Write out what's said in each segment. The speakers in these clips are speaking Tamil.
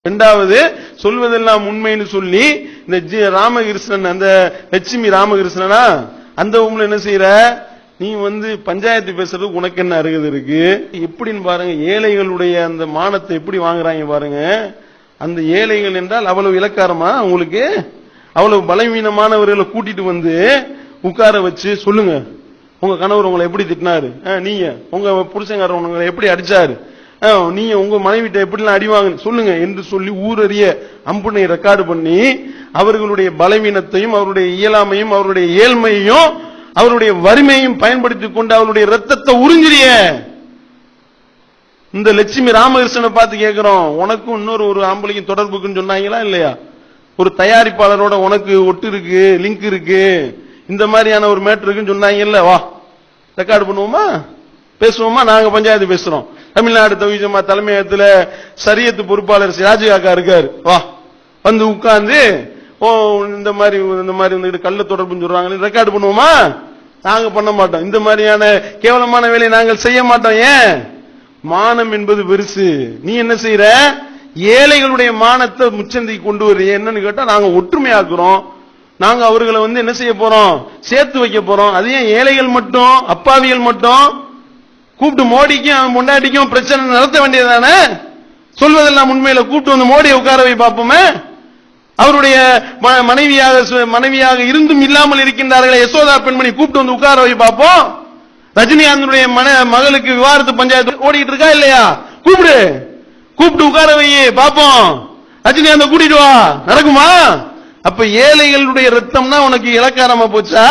இரண்டாவது சொல்வதெல்லாம் உண்மைன்னு சொல்லி இந்த ராமகிருஷ்ணன் அந்த லட்சுமி ராமகிருஷ்ணனா அந்த உங்களை என்ன செய்யற நீ பஞ்சாயத்து பேசுறது உனக்கு என்ன அருகது இருக்கு எப்படின்னு பாருங்க. ஏழைகளுடைய அந்த மானத்தை எப்படி வாங்குறாங்க பாருங்க. அந்த ஏழைகள் என்றால் அவ்வளவு இலக்காரமா உங்களுக்கு அவ்வளவு பலவீனமானவர்களை கூட்டிட்டு உட்கார வச்சு சொல்லுங்க உங்க கணவர் உங்களை எப்படி திட்டினாரு, நீங்க உங்க புருஷங்காரர் உங்களை எப்படி அடிச்சாரு, நீங்க உங்க மனைவிட்ட எப்படிலாம் அடிவாங்க சொல்லுங்க என்று சொல்லி ஊரறிய அம்புனை ரெக்கார்டு பண்ணி அவர்களுடைய பலவீனத்தையும் அவருடைய இயலாமையும் அவருடைய ஏழ்மையையும் அவருடைய வறுமையையும் பயன்படுத்திக் கொண்டு அவருடைய ரத்தத்தை உறிஞ்சிரிய இந்த லட்சுமி ராமகிருஷ்ணனை பார்த்து கேட்கிறோம், உனக்கும் இன்னொரு ஒரு ஆம்பளைக்கும் தொடர்புக்குன்னு சொன்னாங்களா இல்லையா? ஒரு தயாரிப்பாளரோட உனக்கு ஒட்டு இருக்கு, லிங்க் இருக்கு, இந்த மாதிரியான ஒரு மேட்டர் இருக்குன்னு சொன்னாங்கல்ல, வா ரெக்கார்டு பண்ணுவோமா, பேசுவோமா? நாங்க பஞ்சாயத்து பேசுறோம். தமிழ்நாடு தௌஹீத் ஜமாஅத் தலைமையகத்துல ஷரியத் பொறுப்பாளர் சிராஜ் காக்கா இருக்காரு, வா உட்கார்ந்து இந்த மாதிரி கள்ள தொடர்புன்னு சொல்றாங்க, ரெக்கார்டு பண்ணுவோமா? நாங்க பண்ண மாட்டோம். இந்த மாதிரியான கேவலமான வேலையை நாங்கள் செய்ய மாட்டோம். ஏன்? மானம் என்பது பெருசு. நீ என்ன செய்யற? ஏழைகளுடைய மானத்தை முச்சந்தைக்கு கொண்டு வர என்னன்னு கேட்டா நாங்க ஒற்றுமையாக்குறோம், நாங்க அவர்களை என்ன செய்ய போறோம், சேர்த்து வைக்க போறோம். அது ஏன் ஏழைகள் மட்டும் அப்பாவிகள் மட்டும் கூப்பிட்டு மோடிக்கும் முன்னாடிக்கும் பிரச்சனை நடத்த வேண்டியதானே? சொல்வதெல்லாம் உண்மையில கூப்பிட்டு மோடியை உட்கார வை பார்ப்போமே. அவருடைய மனைவியாக இருந்தும் இல்லாமல் இருக்கின்றார்களே யசோதா பெண்மணி கூப்பிட்டு உட்கார வை பார்ப்போம். ரஜினிகாந்தனுடைய மகளுக்கு விவாதத்து பஞ்சாயத்து ஓடிட்டு இருக்கா இல்லையா? கூப்பிட்டு உட்கார வை பார்ப்போம். ரஜினிகாந்த கூட்டிட்டு வா, நடக்குமா? அப்ப ஏழைகளுடைய ரத்தம்னா உனக்கு இலக்காரமா போச்சா?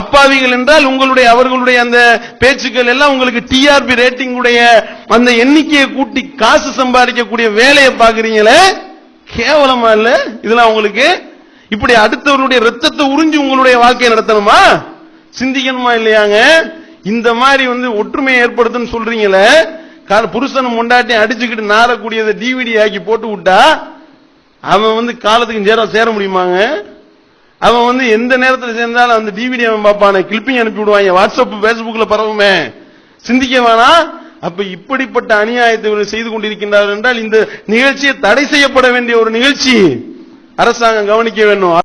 அப்பாவிகள் என்றால் அவர்களுடைய அந்த பேச்சுக்கள் எல்லாம் உங்களுக்கு டிஆர்பி ரேட்டிங் உடைய அந்த எண்ணிக்கையை கூட்டி காசு சம்பாதிக்கக்கூடிய வேலையை பாக்குறீங்களே, கேவலமா இல்ல இதெல்லாம் உங்களுக்கு? இப்படி அடுத்தவருடைய ரத்தத்தை உறிஞ்சி உங்களுடைய வாழ்க்கையை நடத்தணுமா? சிந்திக்கணுமா இல்லையாங்க? இந்த மாதிரி ஒற்றுமையை ஏற்படுத்துன்னு சொல்றீங்களே, புருஷன் முண்டாட்டி அடிச்சுக்கிட்டு நாரக்கூடியதை டிவிடி ஆக்கி போட்டு விட்டா அவன் காலத்துக்கு சேர முடியுமாங்க? அவன் எந்த நேரத்தில் சேர்ந்தாலும் அந்த டிவிடி அவன் பார்ப்பானே, கிளிப்பிங் அனுப்பி விடுவாங்க, வாட்ஸ்அப் பேஸ்புக்ல பரவுமே. சிந்திக்க வேணாம். அப்ப இப்படிப்பட்ட அநியாயத்தை செய்து கொண்டிருக்கின்றார்கள் என்றால் இந்த நிகழ்ச்சியை தடை செய்யப்பட வேண்டிய ஒரு நிகழ்ச்சி அரசாங்கம் கவனிக்க வேண்டும்.